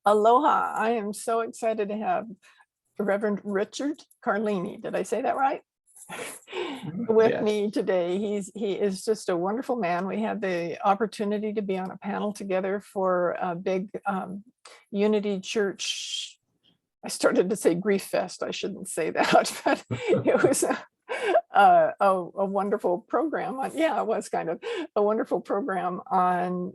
Aloha. I am so excited to have Reverend Richard Carlini. Did I say that right? With Yes. me today. He is just a wonderful man. We had the opportunity to be on a panel together for a big Unity Church. I started to say Grief Fest. I shouldn't say that, but it was a wonderful program. Yeah, it was kind of a wonderful program on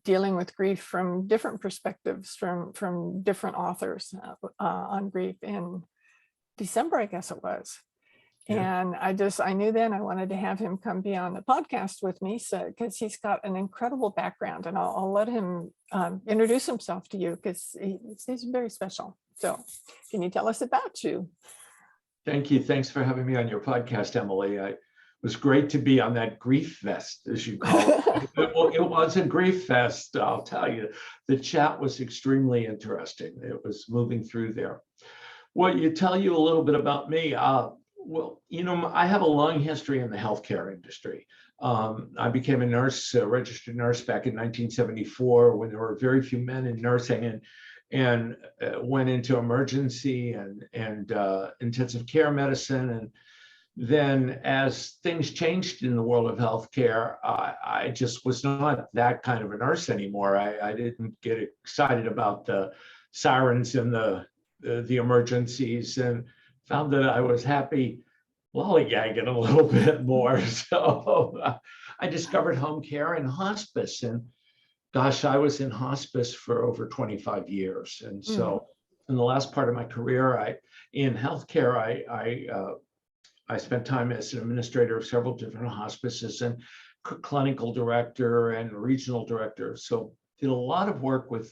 dealing with grief from different perspectives, from different authors on grief in December, I guess it was. Yeah. And I knew then I wanted to have him come be on the podcast with me, so because he's got an incredible background, and I'll let him introduce himself to you because he's very special. So can you tell us about you? Thank you. Thanks for having me on your podcast, Emily. It was great to be on that grief fest, as you call it. It was a grief fest, I'll tell you. The chat was extremely interesting. It was moving through there. Well, tell you a little bit about me. Well, I have a long history in the healthcare industry. I became a nurse, a registered nurse back in 1974 when there were very few men in nursing, and went into emergency and intensive care medicine. And then as things changed in the world of healthcare, I just was not that kind of a nurse anymore. I didn't get excited about the sirens and the emergencies, and found that I was happy lollygagging a little bit more. So I discovered home care and hospice, and gosh, I was in hospice for over 25 years. And so in the last part of my career, in healthcare, I spent time as an administrator of several different hospices and clinical director and regional director. So did a lot of work with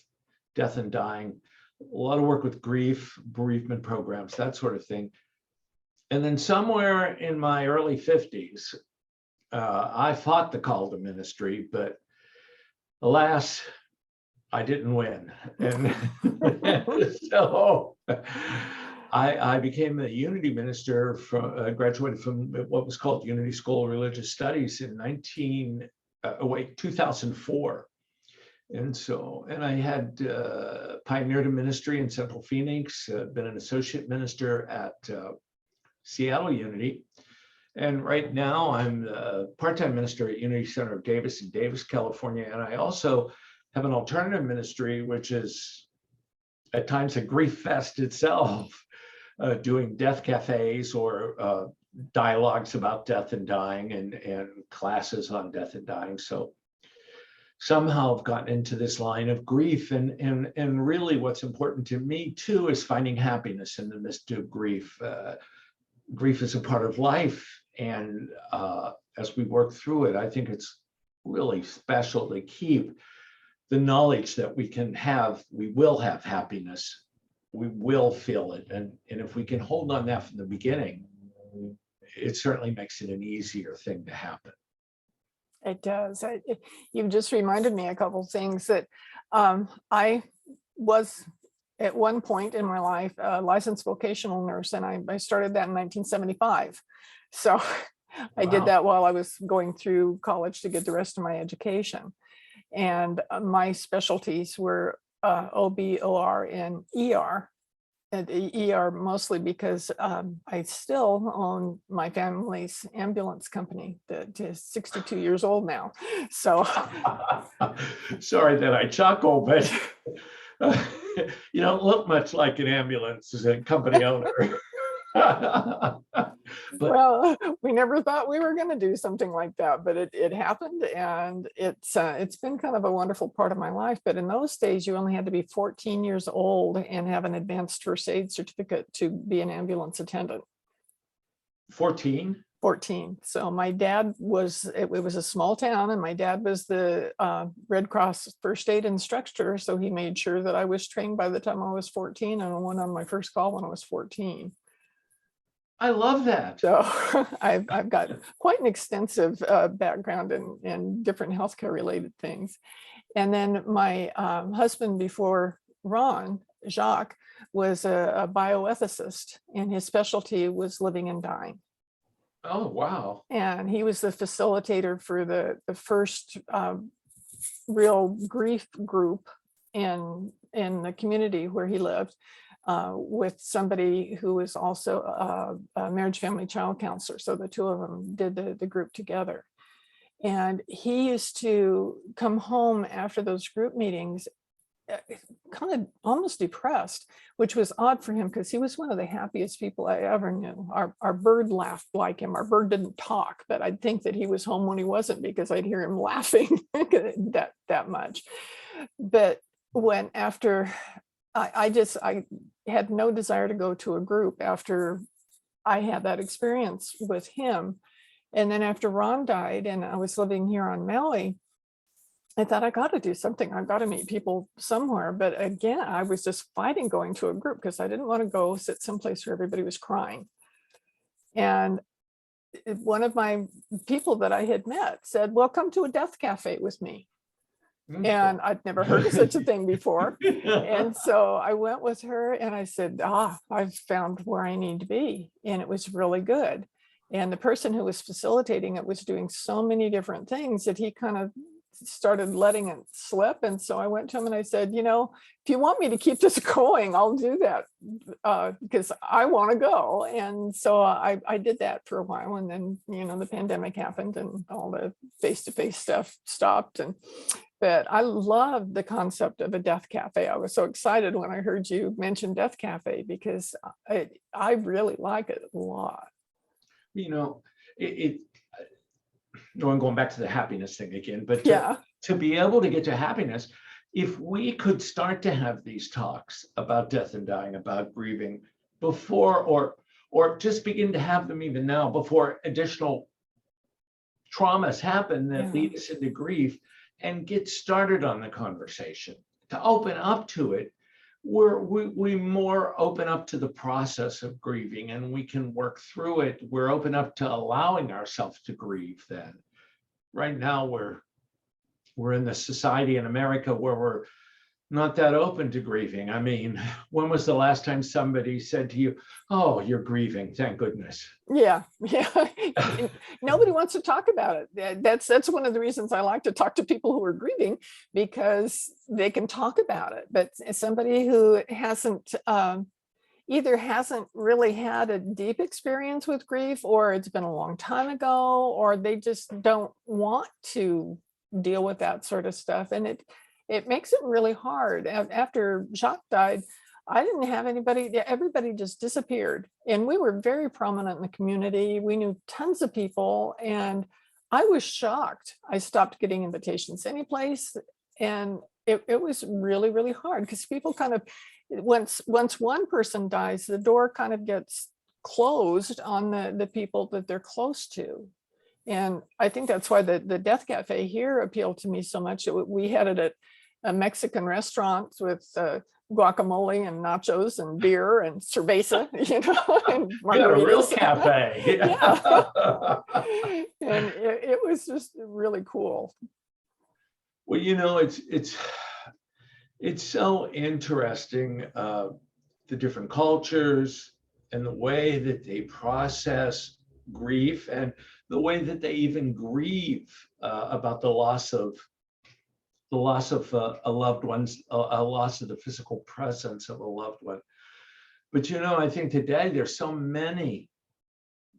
death and dying, a lot of work with grief, bereavement programs, that sort of thing. And then somewhere in my early 50s, I fought the call to ministry, but alas, I didn't win. And so I became a Unity minister, graduated from what was called Unity School of Religious Studies in 2004. And I had pioneered a ministry in Central Phoenix, been an associate minister at Seattle Unity. And right now I'm a part-time minister at Unity Center of Davis in Davis, California. And I also have an alternative ministry, which is at times a grief fest itself, doing death cafes or dialogues about death and dying and classes on death and dying. So somehow I've gotten into this line of grief, and really what's important to me too is finding happiness in the midst of grief. Grief is a part of life, and as we work through it, I think it's really special to keep the knowledge that we will have happiness, we will feel it, and if we can hold on that from the beginning, it certainly makes it an easier thing to happen. It does. You've just reminded me a couple of things that I was at one point in my life a licensed vocational nurse, and I started that in 1975. So I did that while I was going through college to get the rest of my education. And my specialties were OB, OR, and ER. And ER mostly because I still own my family's ambulance company that is 62 years old now. So sorry that I chuckle, but you don't look much like an ambulance as a company owner. Well, we never thought we were going to do something like that, but it happened, and it's been kind of a wonderful part of my life. But in those days, you only had to be 14 years old and have an advanced first aid certificate to be an ambulance attendant. 14? 14. So my dad it was a small town, and my dad was the Red Cross first aid instructor. So he made sure that I was trained by the time I was 14, and I went on my first call when I was 14. I love that. So I've got quite an extensive background in different healthcare related things. And then my husband before Ron, Jacques, was a bioethicist, and his specialty was living and dying. Oh, wow. And he was the facilitator for the first real grief group in in the community where he lived with somebody who was also a marriage, family, child counselor. So the two of them did the group together. And he used to come home after those group meetings kind of almost depressed, which was odd for him because he was one of the happiest people I ever knew. Our bird laughed like him. Our bird didn't talk, but I'd think that he was home when he wasn't because I'd hear him laughing that much. But when after I had no desire to go to a group after I had that experience with him. And then after Ron died and I was living here on Maui, I thought I got to do something. I've got to meet people somewhere. But again, I was just fighting going to a group because I didn't want to go sit someplace where everybody was crying. And one of my people that I had met said, well, come to a death cafe with me. And I'd never heard of such a thing before. And so I went with her and I said, I've found where I need to be. And it was really good. And the person who was facilitating it was doing so many different things that he kind of started letting it slip. And so I went to him and I said, if you want me to keep this going, I'll do that because I want to go. And so I did that for a while. And then, the pandemic happened and all the face-to-face stuff stopped. But I love the concept of a death cafe. I was so excited when I heard you mention death cafe because I really like it a lot. I'm going back to the happiness thing again, but yeah, to be able to get to happiness, if we could start to have these talks about death and dying, about grieving before, or just begin to have them even now before additional traumas happen that lead us into grief, and get started on the conversation, to open up to it, we more open up to the process of grieving and we can work through it. We're open up to allowing ourselves to grieve then. Right now, we're in the society in America where we're not that open to grieving. I mean, when was the last time somebody said to you, oh, you're grieving, thank goodness? Yeah. Nobody wants to talk about it. That's one of the reasons I like to talk to people who are grieving, because they can talk about it. But somebody who either hasn't really had a deep experience with grief, or it's been a long time ago, or they just don't want to deal with that sort of stuff. And it makes it really hard. After Jacques died, I didn't have anybody, everybody just disappeared. And we were very prominent in the community. We knew tons of people. And I was shocked. I stopped getting invitations anyplace. And it was really, really hard because people kind of, once one person dies, the door kind of gets closed on the people that they're close to. And I think that's why the Death Cafe here appealed to me so much. We had it at a Mexican restaurant with guacamole and nachos and beer and cerveza, and margaritas. A real cafe. Yeah. And it was just really cool. Well, it's so interesting, the different cultures and the way that they process grief and the way that they even grieve about the loss of a loved one's, a loss of the physical presence of a loved one. But I think today there's so many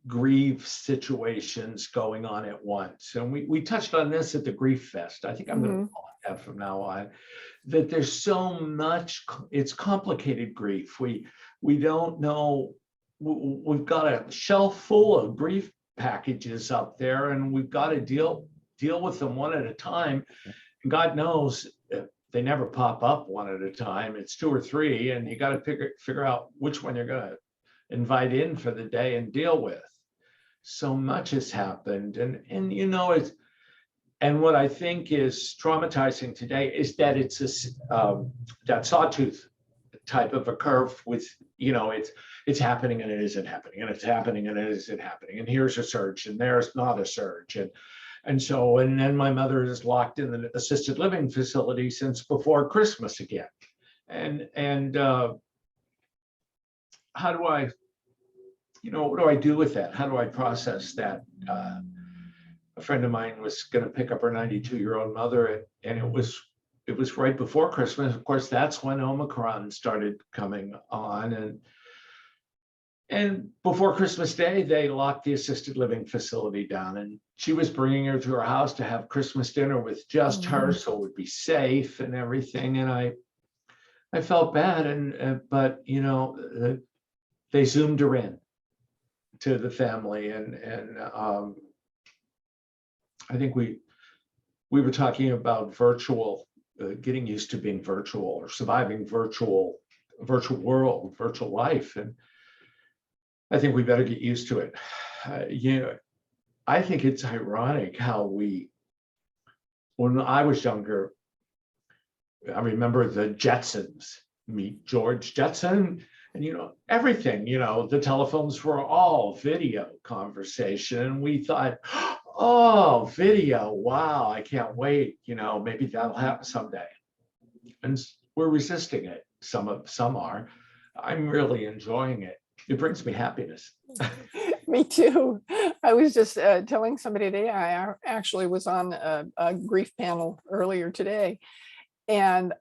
grief situations going on at once, and we touched on this at the Grief Fest. I think I'm going to call it that from now on. That there's so much, it's complicated grief. We don't know. We've got a shelf full of grief packages up there, and we've got to deal with them one at a time. And God knows they never pop up one at a time. It's two or three, and you got to figure out which one you're going to invite in for the day and deal with. So much has happened, and it's, and what I think is traumatizing today is that it's that sawtooth type of a curve with, it's happening and it isn't happening, and it's happening and it isn't happening, and here's a surge and there's not a surge, and then my mother is locked in the assisted living facility since before Christmas again, and how do I, what do I do with that? How do I process that? A friend of mine was going to pick up her 92-year-old mother, and it was it was right before Christmas. Of course, that's when Omicron started coming on. And before Christmas Day, they locked the assisted living facility down. And she was bringing her to her house to have Christmas dinner with just her, so it would be safe and everything. And I felt bad, but they zoomed her in to the family, and I think we were talking about virtual, getting used to being virtual or surviving virtual world, virtual life, and I think we better get used to it. I think it's ironic how when I was younger, I remember the Jetsons, meet George Jetson, and everything, the telephones were all video conversation. And we thought, oh, video, wow, I can't wait, maybe that'll happen someday. And we're resisting it. Some are. I'm really enjoying it. It brings me happiness. Me too. I was just telling somebody today, I actually was on a grief panel earlier today, and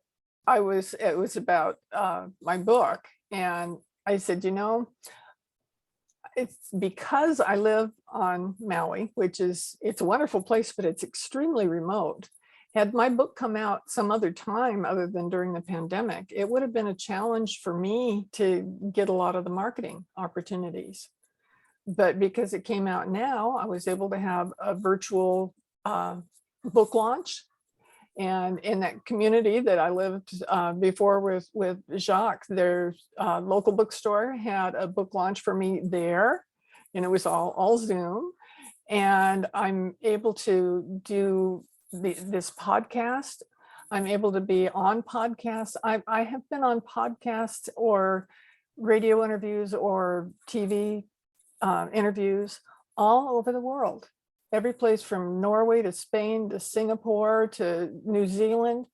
it was about my book. And I said, it's because I live on Maui, it's a wonderful place, but it's extremely remote. Had my book come out some other time other than during the pandemic, it would have been a challenge for me to get a lot of the marketing opportunities. But because it came out now, I was able to have a virtual book launch. And in that community that I lived before with Jacques, their local bookstore had a book launch for me there, and it was all Zoom. And I'm able to do this podcast. I'm able to be on podcasts. I have been on podcasts or radio interviews or TV interviews all over the world. Every place from Norway to Spain to Singapore to New Zealand,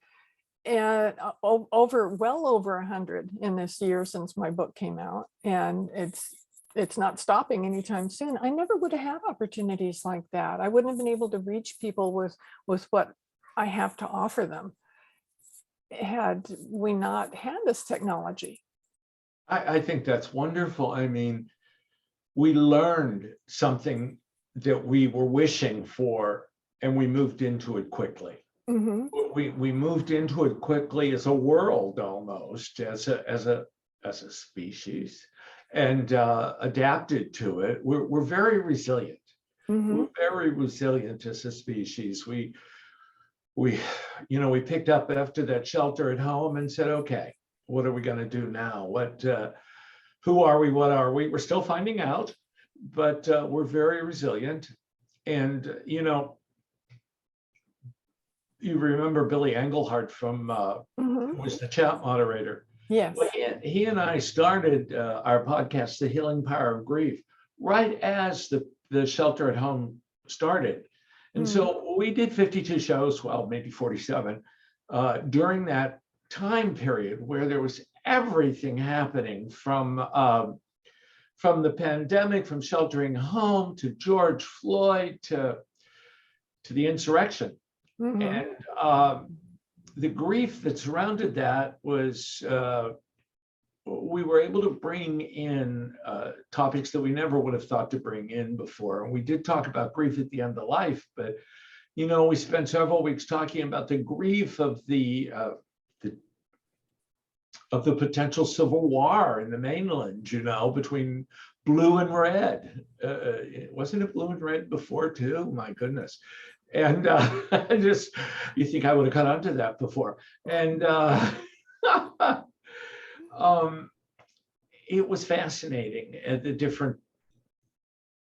and well over 100 in this year since my book came out, and it's not stopping anytime soon. I never would have had opportunities like that. I wouldn't have been able to reach people with what I have to offer them had we not had this technology. I think that's wonderful. I mean, we learned something that we were wishing for, and we moved into it quickly. Mm-hmm. We moved into it quickly as a world, almost as a species, and adapted to it. We're very resilient. Mm-hmm. We're very resilient as a species. We picked up after that shelter at home and said, okay, what are we going to do now? Who are we? What are we? We're still finding out. But we're very resilient. And, you remember Billy Engelhardt from, who was the chat moderator. Yes. Well, he and I started our podcast, The Healing Power of Grief, right as the shelter at home started. And so we did 52 shows, well, maybe 47, during that time period where there was everything happening from the pandemic, from sheltering home to George Floyd to the insurrection. Mm-hmm. And the grief that surrounded that was, we were able to bring in topics that we never would have thought to bring in before. And we did talk about grief at the end of life, but, we spent several weeks talking about the grief of the potential civil war in the mainland, between blue and red. Wasn't it blue and red before too? My goodness. And you think I would have caught on to that before. And it was fascinating at the different,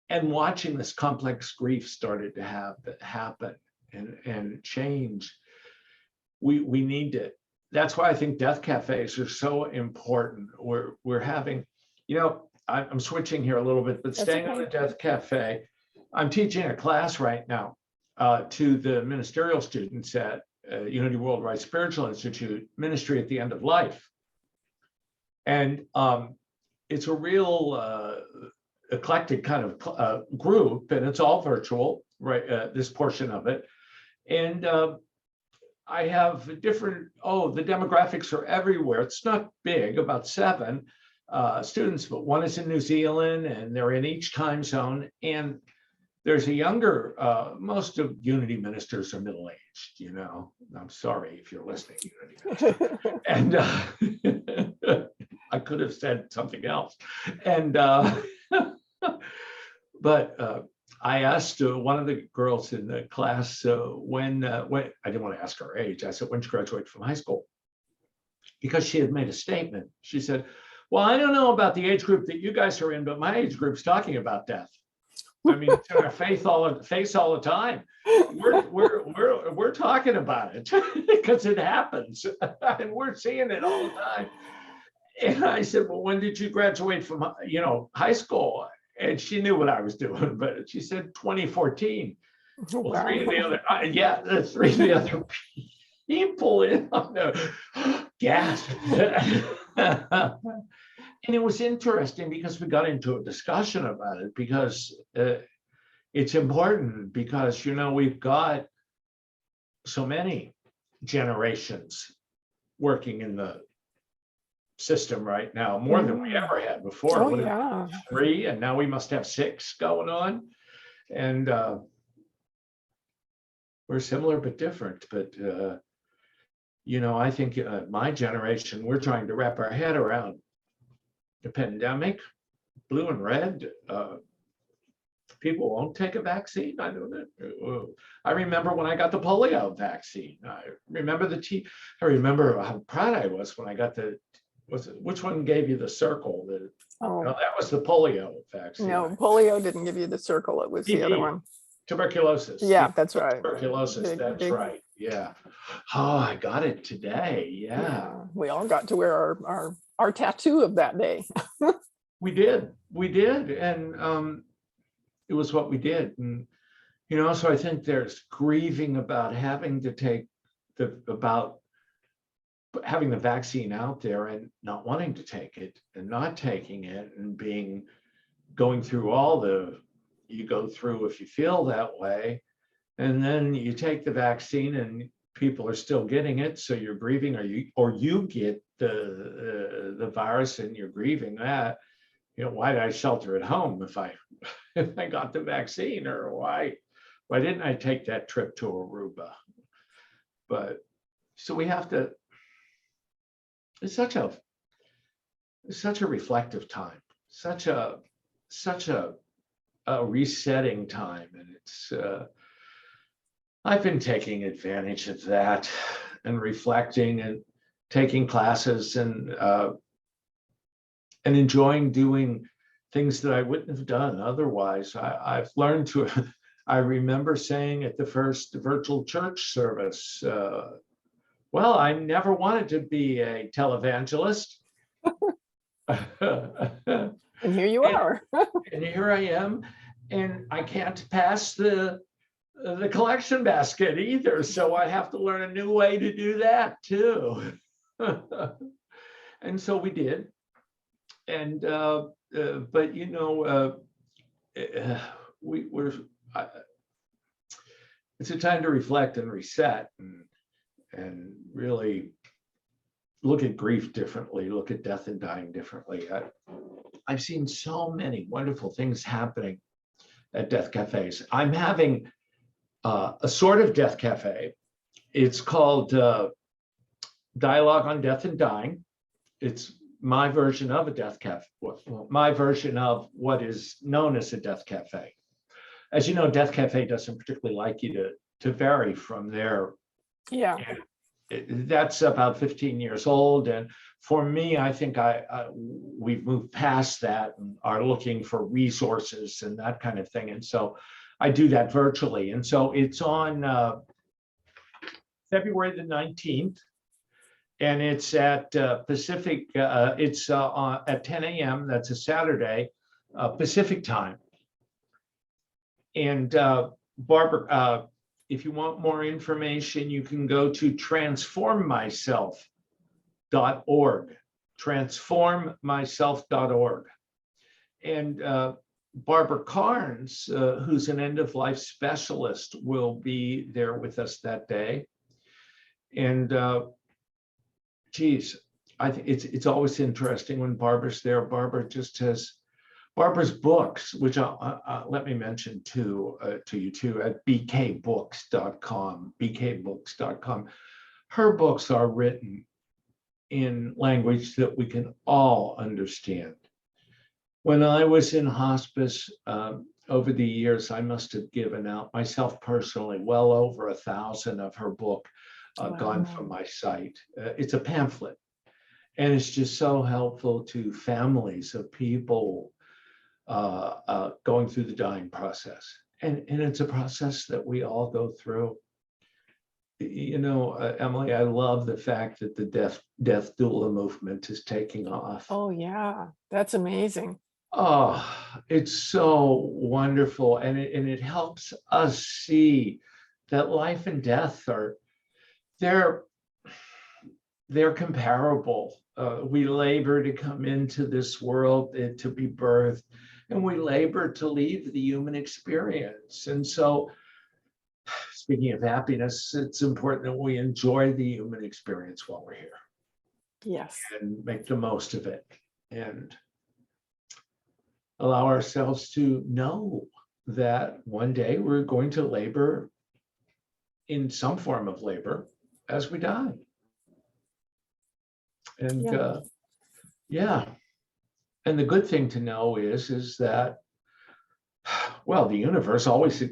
and watching this complex grief started to happen and change. We need it. That's why I think death cafes are so important. We're having, I'm switching here a little bit, but staying on the death cafe, I'm teaching a class right now to the ministerial students at Unity Worldwide Spiritual Institute, Ministry at the End of Life. And it's a real eclectic kind of group, and it's all virtual, right? This portion of it. And I have different, the demographics are everywhere. It's not big, about 7 students, but one is in New Zealand and they're in each time zone. And there's a younger, most of Unity ministers are middle-aged, you know. I'm sorry if you're listening, Unity minister. And I could have said something else. And but I asked one of the girls in the class when I didn't want to ask her age. I said, when did you graduate from high school? Because she had made a statement. She said, well, I don't know about the age group that you guys are in, but my age group's talking about death. I mean, it's in our face all the time. We're talking about it because it happens, and we're seeing it all the time. And I said, well, when did you graduate from high school? And she knew what I was doing, but she said 2014. Well, Wow. three of the other people in on the gasp. And it was interesting because we got into a discussion about it because it's important because, we've got so many generations working in the system right now, more than we ever had before. Oh, yeah. 3, and now we must have 6 going on. And we're similar but different. But, I think my generation, we're trying to wrap our head around the pandemic, blue and red. People won't take a vaccine. I know that. I remember when I got the polio vaccine. I remember I remember how proud I was when I got which one gave you the circle? No, that was the polio vaccine. No, polio didn't give you the circle. It was the other one. Tuberculosis. Yeah, that's right. Tuberculosis. That's right. Yeah. Oh, I got it today. Yeah. We all got to wear our tattoo of that day. We did, and it was what we did, and so I think there's grieving about having to take about having the vaccine out there and not wanting to take it and not taking it and going through all you go through if you feel that way, and then you take the vaccine and people are still getting it, so you're grieving, or you get the virus and you're grieving that. Why did I shelter at home if I got the vaccine, or why didn't I take that trip to Aruba? But so we have to. It's such a reflective time, such a resetting time, and it's. I've been taking advantage of that and reflecting and taking classes and enjoying doing things that I wouldn't have done otherwise. I've learned to, I remember saying at the first virtual church service, well, I never wanted to be a televangelist. And here you are. And here I am, and I can't pass the collection basket either. So I have to learn a new way to do that too. And so we did. And but it's a time to reflect and reset and really look at grief differently, look at death and dying differently. I've seen so many wonderful things happening at death cafes. I'm having a sort of death cafe. It's called Dialogue on Death and Dying. It's my version of a death cafe, my version of what is known as a death cafe. As you know, Death Cafe doesn't particularly like you to vary from there. Yeah. That's about 15 years old. And for me, I think we've moved past that and are looking for resources and that kind of thing. And so I do that virtually. And so it's on February the 19th. And it's at Pacific, it's at 10 a.m. That's a Saturday, Pacific time. And Barbara, if you want more information, you can go to transformmyself.org, transformmyself.org. And Barbara Carnes, who's an end-of-life specialist, will be there with us that day. And geez, I think it's always interesting when Barbara's there. Barbara just has Barbara's books, which let me mention to you too, at bkbooks.com, bkbooks.com. Her books are written in language that we can all understand. When I was in hospice, over the years, I must have given out myself personally well over 1,000 of her book gone from my site. It's a pamphlet, and it's just so helpful to families of people going through the dying process. And it's a process that we all go through. You know, Emily, I love the fact that the death doula movement is taking off. Oh, yeah, that's amazing. Oh, it's so wonderful. And it helps us see that life and death they're comparable. We labor to come into this world, to be birthed, and we labor to leave the human experience. And so, speaking of happiness, it's important that we enjoy the human experience while we're here. Yes. And make the most of it, and allow ourselves to know that one day we're going to labor in some form of labor as we die. And yeah. And the good thing to know is that, well, the universe always,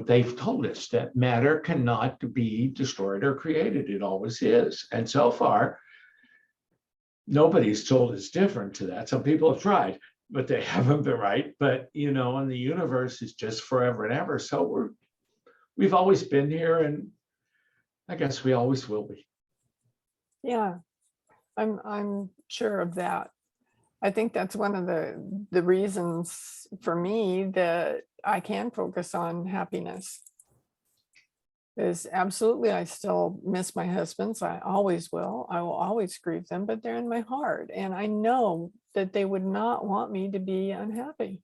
they've told us that matter cannot be destroyed or created. It always is. And so far, nobody's told us different to that. Some people have tried, but they haven't been right. But, you know, and the universe is just forever and ever. So we've always been here, and I guess we always will be. Yeah, I'm sure of that. I think that's one of the reasons for me that I can focus on happiness. Is absolutely, I still miss my husbands. I always will. I will always grieve them, but they're in my heart. And I know that they would not want me to be unhappy.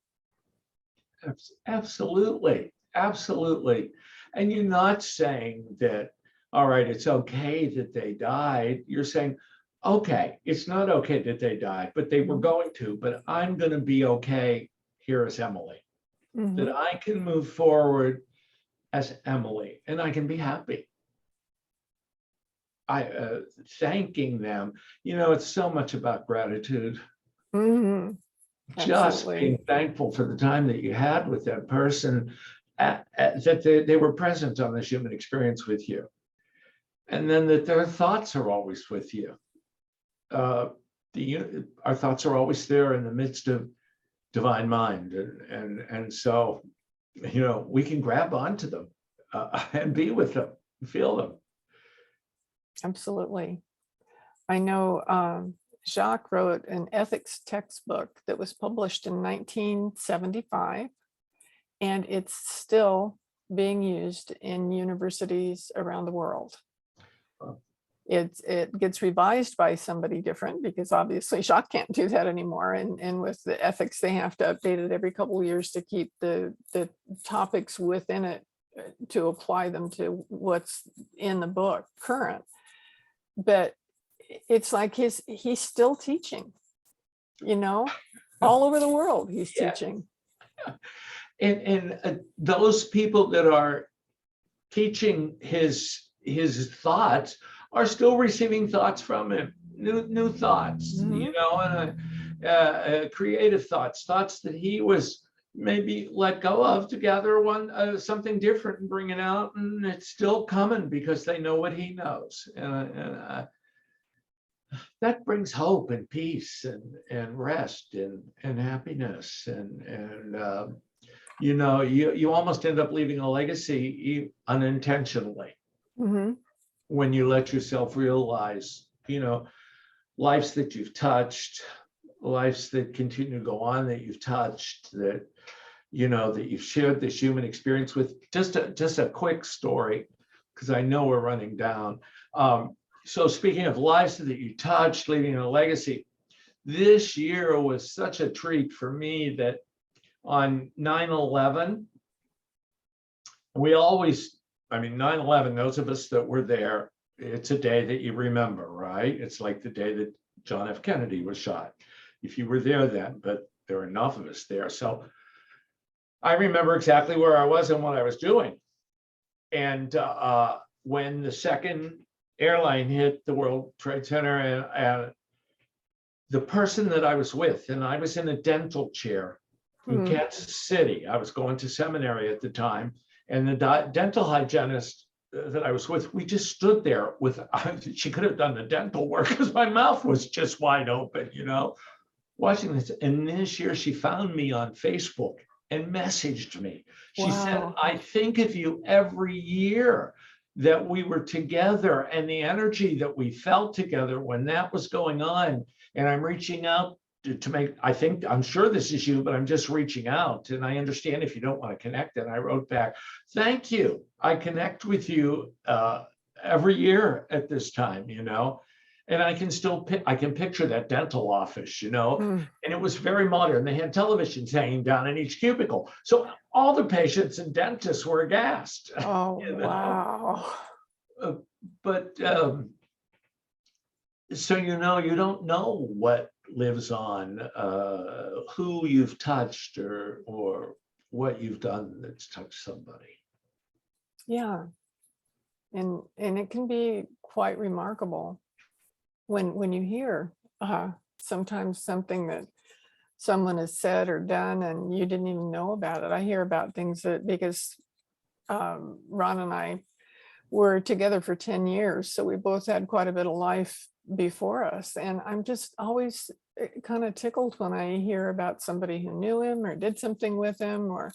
Absolutely. Absolutely. And you're not saying that, all right, it's okay that they died. You're saying, okay, it's not okay that they died, but they were going to, but I'm going to be okay here as Emily. That I can move forward as Emily, and I can be happy. Thanking them, you know, it's so much about gratitude. Just being thankful for the time that you had with that person, that they were present on this human experience with you, and then that their thoughts are always with you. Our thoughts are always there in the midst of divine mind, and so, you know, we can grab onto them and be with them, feel them. Absolutely. I know Jacques wrote an ethics textbook that was published in 1975, and it's still being used in universities around the world. It gets revised by somebody different, because obviously Jacques can't do that anymore. And with the ethics, they have to update it every couple of years to keep the topics within it, to apply them to what's in the book current. But it's like he's still teaching, you know, all over the world he's teaching. And those people that are teaching his thoughts are still receiving thoughts from him, new thoughts, you know, and creative thoughts that he was maybe let go of to gather something different and bring it out, and it's still coming because they know what he knows, and that brings hope and peace and rest and happiness, and you know, you almost end up leaving a legacy unintentionally. When you let yourself realize, you know, lives that you've touched, lives that continue to go on that you've touched, that, you know, that you've shared this human experience with. Just a quick story, because I know we're running down. So speaking of lives that you touched, leaving a legacy, this year was such a treat for me that on 9/11, we always, I mean, 9/11, those of us that were there, it's a day that you remember, right? It's like the day that John F. Kennedy was shot. If you were there then, but there were enough of us there. So I remember exactly where I was and what I was doing. And when the second airline hit the World Trade Center, and the person that I was with, and I was in a dental chair in Kansas City. I was going to seminary at the time, and the dental hygienist that I was with, we just stood there with, she could have done the dental work because my mouth was just wide open, watching this. And this year she found me on Facebook and messaged me. She said, Wow. I think of you every year that we were together and the energy that we felt together when that was going on. And I'm reaching out to make, I'm sure this is you, but I'm just reaching out. And I understand if you don't want to connect. And I wrote back, thank you. I connect with you every year at this time, and I can picture that dental office, and it was very modern. They had televisions hanging down in each cubicle. So all the patients and dentists were aghast. Oh, wow. But so, you don't know what lives on, who you've touched or what you've done that's touched somebody. Yeah. And it can be quite remarkable when you hear sometimes something that someone has said or done and you didn't even know about it. I hear about things that, because Ron and I were together for 10 years, so we both had quite a bit of life before us. And I'm just always kind of tickled when I hear about somebody who knew him or did something with him, or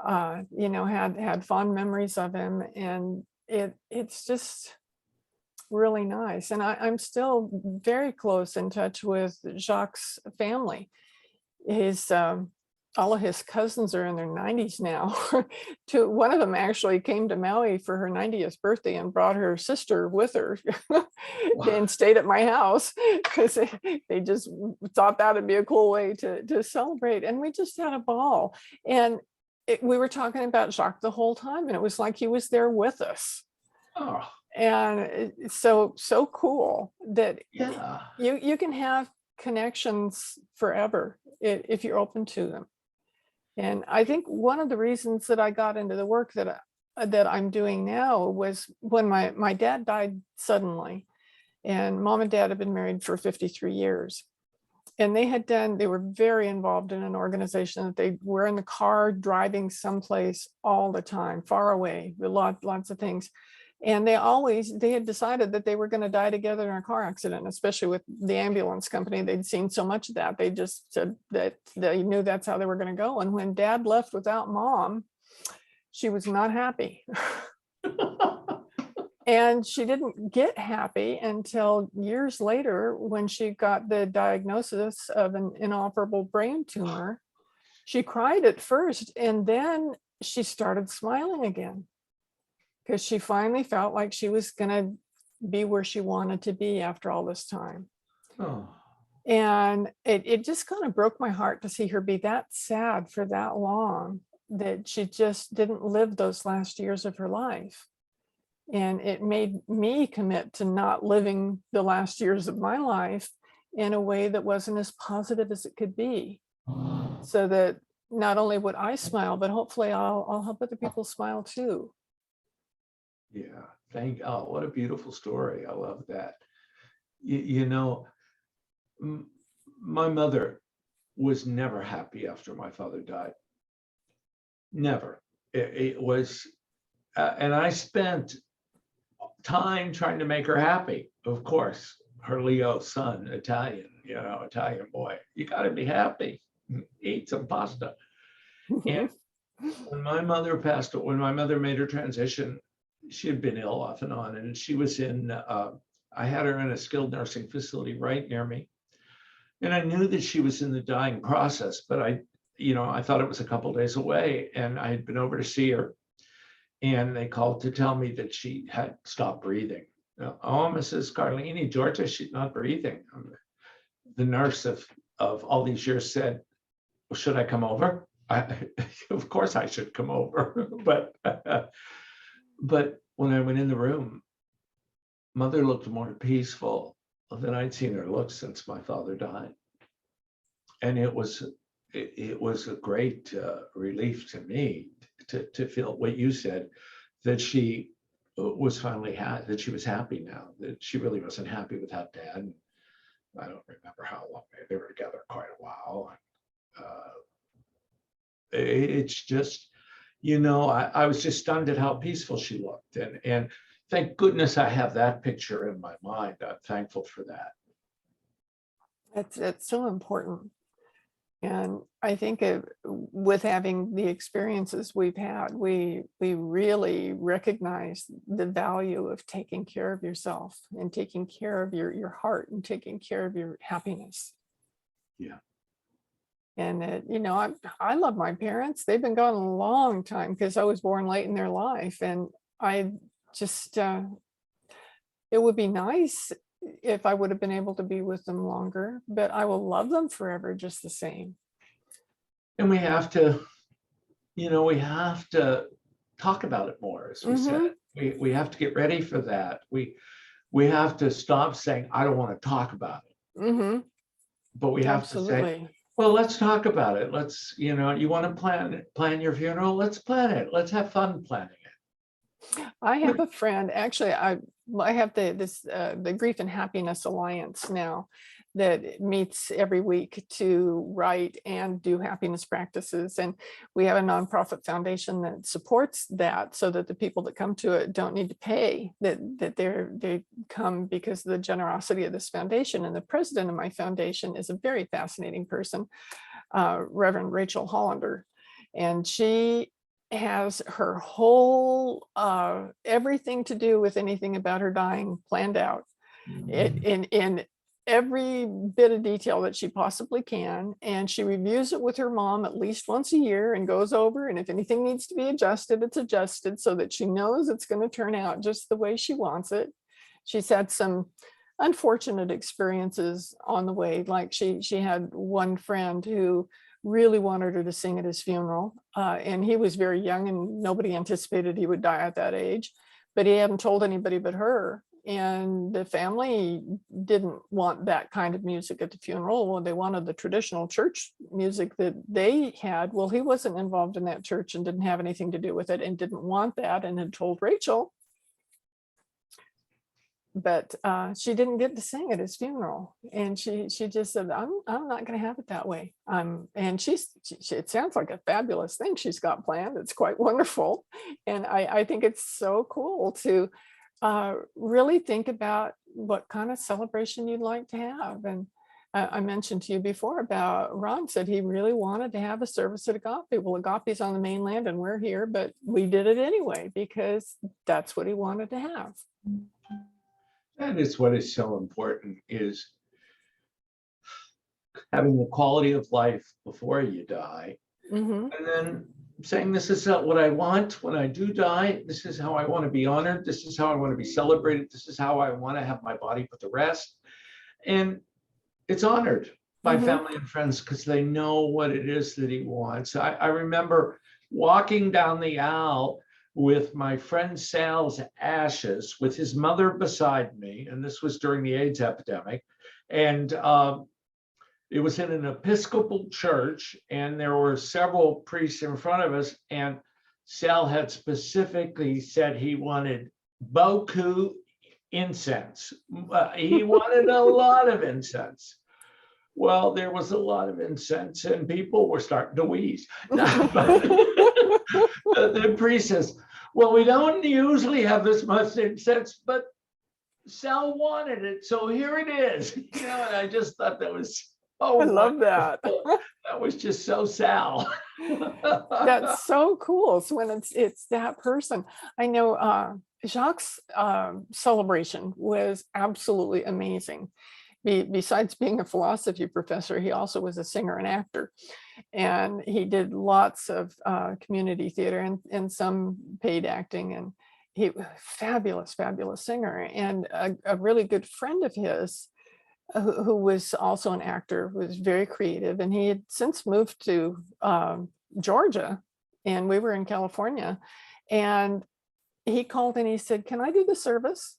had fond memories of him. And it's just really nice. And I'm still very close in touch with Jacques' family. All of his cousins are in their 90s now. One of them actually came to Maui for her 90th birthday and brought her sister with her and stayed at my house because they just thought that would be a cool way to celebrate. And we just had a ball. And we were talking about Jacques the whole time, and it was like he was there with us. Oh. And it's so cool that Yeah. you can have connections forever if you're open to them. And I think one of the reasons that I got into the work that I'm doing now was when my dad died suddenly, and mom and dad had been married for 53 years. And they were very involved in an organization that they were in the car driving someplace all the time, far away, lots of things. And they had decided that they were going to die together in a car accident, especially with the ambulance company. They'd seen so much of that. They just said that they knew that's how they were going to go. And when dad left without mom, she was not happy. And she didn't get happy until years later when she got the diagnosis of an inoperable brain tumor. She cried at first, and then she started smiling again, because she finally felt like she was going to be where she wanted to be after all this time. Oh. And it just kind of broke my heart to see her be that sad for that long, that she just didn't live those last years of her life. And it made me commit to not living the last years of my life in a way that wasn't as positive as it could be, so that not only would I smile, but hopefully I'll help other people smile too. Yeah, what a beautiful story. I love that. My mother was never happy after my father died. Never. It was, and I spent time trying to make her happy. Of course, her Leo son, Italian boy. You got to be happy. Eat some pasta. And when my mother made her transition, she had been ill off and on, and she was I had her in a skilled nursing facility right near me. And I knew that she was in the dying process, but I thought it was a couple days away, and I had been over to see her, and they called to tell me that she had stopped breathing. Oh, Mrs. Carlini, Georgia, she's not breathing. The nurse of all these years said, well, should I come over? Of course I should come over. But when I went in the room, mother looked more peaceful than I'd seen her look since my father died. And it was a great relief to me to feel what you said, that she was finally that she was happy now, that she really wasn't happy without Dad. And I don't remember how long they were together, quite a while. It's just, I was just stunned at how peaceful she looked, and thank goodness I have that picture in my mind. I'm thankful for that. It's so important. And I think with having the experiences we've had, we really recognize the value of taking care of yourself and taking care of your heart and taking care of your happiness. Yeah. And I love my parents. They've been gone a long time because I was born late in their life. And I just, it would be nice if I would have been able to be with them longer, but I will love them forever just the same. And we have to talk about it more, as we said. We have to get ready for that. We have to stop saying, I don't want to talk about it. But we have to say, well, let's talk about it. Let's, you want to plan your funeral? Let's plan it. Let's have fun planning it. I have a friend, actually, I have the Grief and Happiness Alliance now that meets every week to write and do happiness practices. And we have a nonprofit foundation that supports that, so that the people that come to it don't need to pay, that they come because of the generosity of this foundation. And the president of my foundation is a very fascinating person, Reverend Rachel Hollander. And she has her whole everything to do with anything about her dying planned out in every bit of detail that she possibly can. And she reviews it with her mom at least once a year and goes over, and if anything needs to be adjusted, it's adjusted so that she knows it's going to turn out just the way she wants it. She's had some unfortunate experiences on the way, like she had one friend who really wanted her to sing at his funeral. And he was very young and nobody anticipated he would die at that age, but he hadn't told anybody but her. And the family didn't want that kind of music at the funeral. Well, they wanted the traditional church music that they had. Well, he wasn't involved in that church and didn't have anything to do with it and didn't want that, and had told Rachel. But she didn't get to sing at his funeral, and she just said, I'm not going to have it that way. And it sounds like a fabulous thing she's got planned. It's quite wonderful, and I think it's so cool to really think about what kind of celebration you'd like to have. And I mentioned to you before about Ron said he really wanted to have a service at Agape. Well, Agape's on the mainland and we're here, but we did it anyway because that's what he wanted to have. That is what is so important, is having the quality of life before you die. And then saying, this is what I want when I do die. This is how I want to be honored. This is how I want to be celebrated. This is how I want to have my body put to rest. And it's honored by family and friends because they know what it is that he wants. I remember walking down the aisle with my friend Sal's ashes, with his mother beside me, and this was during the AIDS epidemic. And it was in an Episcopal church, and there were several priests in front of us, and Sal had specifically said he wanted beaucoup incense. He wanted a lot of incense. Well, there was a lot of incense, and people were starting to wheeze. The priest says, well, we don't usually have this much incense, but Sal wanted it, so here it is. And I just thought that was, I love that. That was just so Sal. That's so cool. So when it's that person, I know Jacques' celebration was absolutely amazing. Besides being a philosophy professor, he also was a singer and actor, and he did lots of community theater and some paid acting, and he fabulous singer. And a really good friend of his who was also an actor, was very creative, and he had since moved to Georgia, and we were in California, and he called and he said, can I do the service?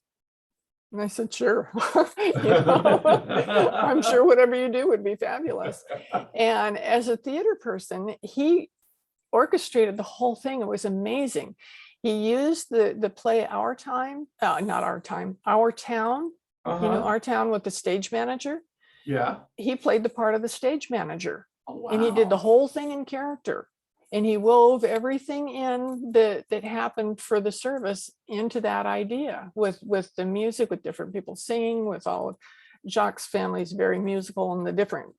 And I said, sure. I'm sure whatever you do would be fabulous. And as a theater person, he orchestrated the whole thing. It was amazing. He used the play Our Time, not Our Time, Our Town, Our Town with the stage manager. Yeah. He played the part of the stage manager. Oh, wow. And he did the whole thing in character. And he wove everything in that happened for the service into that idea with the music, with different people singing, with all of Jacques' family's very musical, and the different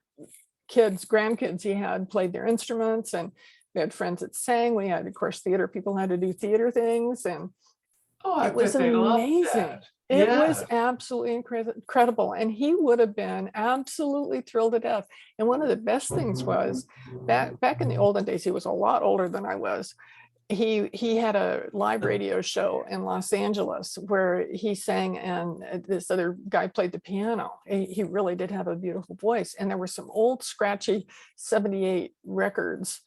kids, grandkids he had played their instruments, and we had friends that sang. We had, of course, theater people had to do theater things, and it was amazing. It was absolutely incredible. And he would have been absolutely thrilled to death. And one of the best things was back in the olden days, he was a lot older than I was. He had a live radio show in Los Angeles where he sang, and this other guy played the piano. He really did have a beautiful voice. And there were some old scratchy 78 records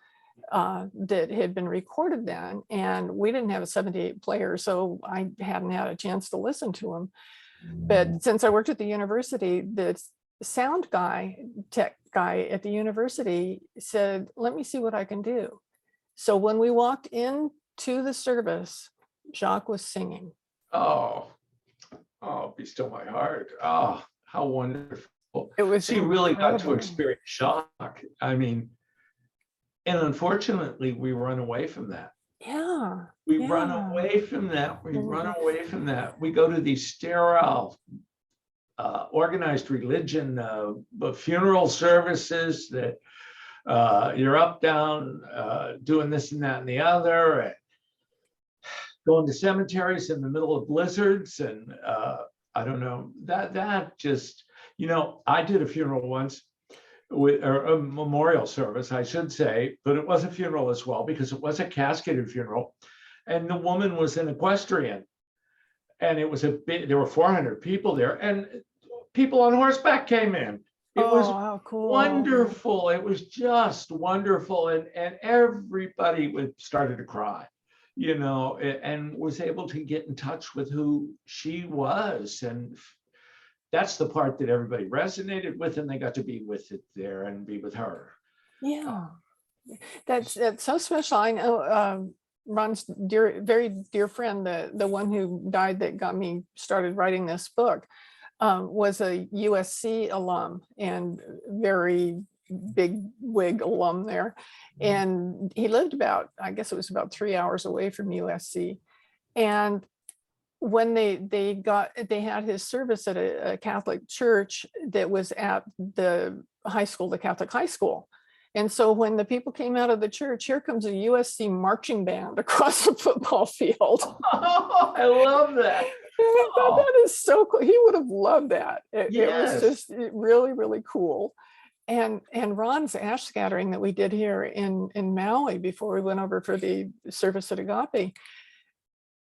that had been recorded then, and we didn't have a 78 player, so I hadn't had a chance to listen to them. But since I worked at the university, the sound guy, tech guy at the university said, let me see what I can do. So when we walked into the service, Jacques was singing. Oh, be still my heart. Oh, how wonderful. It was so you really got to incredible. experience Jacques. I mean, and unfortunately, we run away from that. Yeah. We run away from that. We run away from that. We go to these sterile, organized religion, funeral services that you're up, down, doing this and that and the other, and going to cemeteries in the middle of blizzards. And I don't know, that just, I did a funeral once, or a memorial service, I should say, but it was a funeral as well, because it was a casketed funeral. And the woman was an equestrian. And it was there were 400 people there, and people on horseback came in. It was how cool. Wonderful. It was just wonderful. And everybody started to cry, and was able to get in touch with who she was. And that's the part that everybody resonated with, and they got to be with it there and be with her. Yeah, that's so special. I know Ron's very dear friend, the one who died that got me started writing this book, was a USC alum and very big wig alum there. And he lived I guess it was about 3 hours away from USC. And when they had his service at a Catholic church that was at the high school, the Catholic high school. And so when the people came out of the church, here comes a USC marching band across the football field. Oh, I love that. I thought that is so cool. He would have loved that. It was just really, really cool. And Ron's ash scattering that we did here in Maui before we went over for the service at Agape,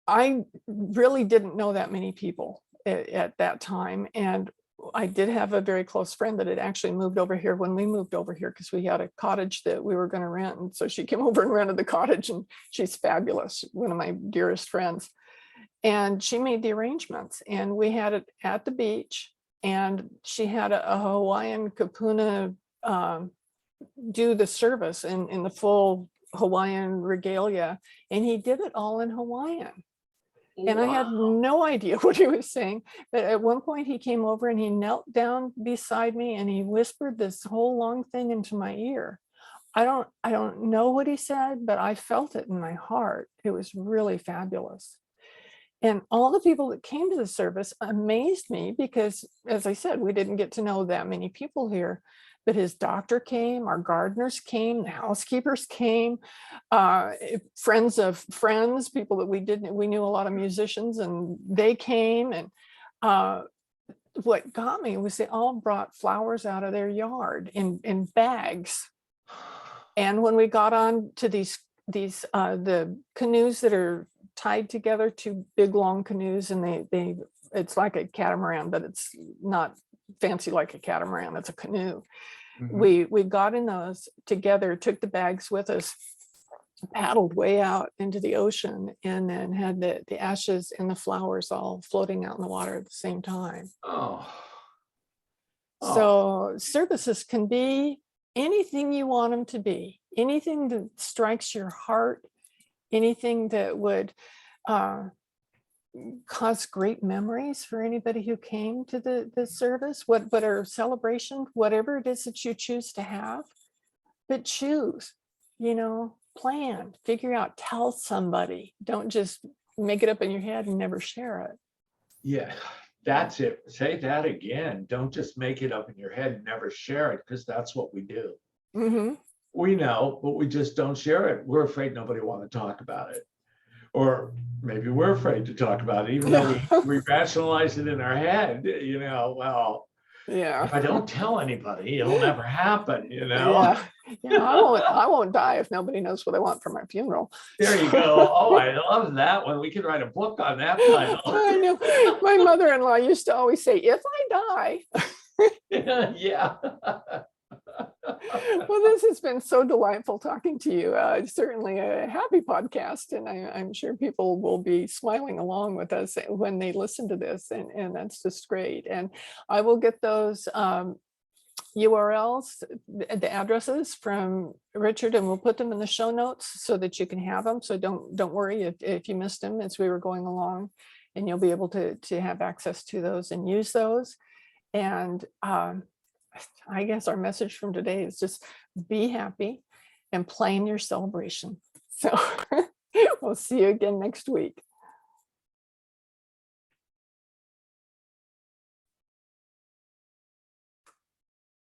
I really didn't know that many people at that time. And I did have a very close friend that had actually moved over here when we moved over here, because we had a cottage that we were going to rent. And so she came over and rented the cottage, and she's fabulous, one of my dearest friends. And she made the arrangements, and we had it at the beach, and she had a Hawaiian kapuna do the service in the full Hawaiian regalia. And he did it all in Hawaiian. And I had no idea what he was saying. But at one point he came over and he knelt down beside me and he whispered this whole long thing into my ear. I don't know what he said, but I felt it in my heart. It was really fabulous. And all the people that came to the service amazed me because, as I said, we didn't get to know that many people here. But his doctor came, our gardeners came, the housekeepers came, friends of friends, people that we knew a lot of musicians, and they came. And what got me was they all brought flowers out of their yard in bags. And when we got on to the canoes that are tied together, two big long canoes, and it's like a catamaran, but it's not fancy like a catamaran, it's a canoe. Mm-hmm. We got in those together, took the bags with us, paddled way out into the ocean and then had the ashes and the flowers all floating out in the water at the same time. Oh, oh, So services can be anything you want them to be, anything that strikes your heart, anything that would cause great memories for anybody who came to the service, what are celebration, whatever it is that you choose to have, but choose, plan, figure out, tell somebody. Don't just make it up in your head and never share it. yeah, that's it. Say that again. Don't just make it up in your head and never share it, because that's what we do. Mm-hmm. We know, but we just don't share it. We're afraid nobody want to talk about it. Or maybe we're afraid to talk about it, even though we rationalize it in our head, well, Yeah. if I don't tell anybody, it'll never happen, Yeah. I won't die if nobody knows what I want for my funeral. There you go. Oh, I love that one. We could write a book on that title. I know. My mother-in-law used to always say, if I die. Yeah. Well, this has been so delightful talking to you. Certainly a happy podcast, and I'm sure people will be smiling along with us when they listen to this, and that's just great. And I will get those URLs, the addresses from Richard, and we'll put them in the show notes so that you can have them. So don't worry if you missed them as we were going along, and you'll be able to have access to those and use those. And I guess our message from today is just be happy and plan your celebration. So we'll see you again next week.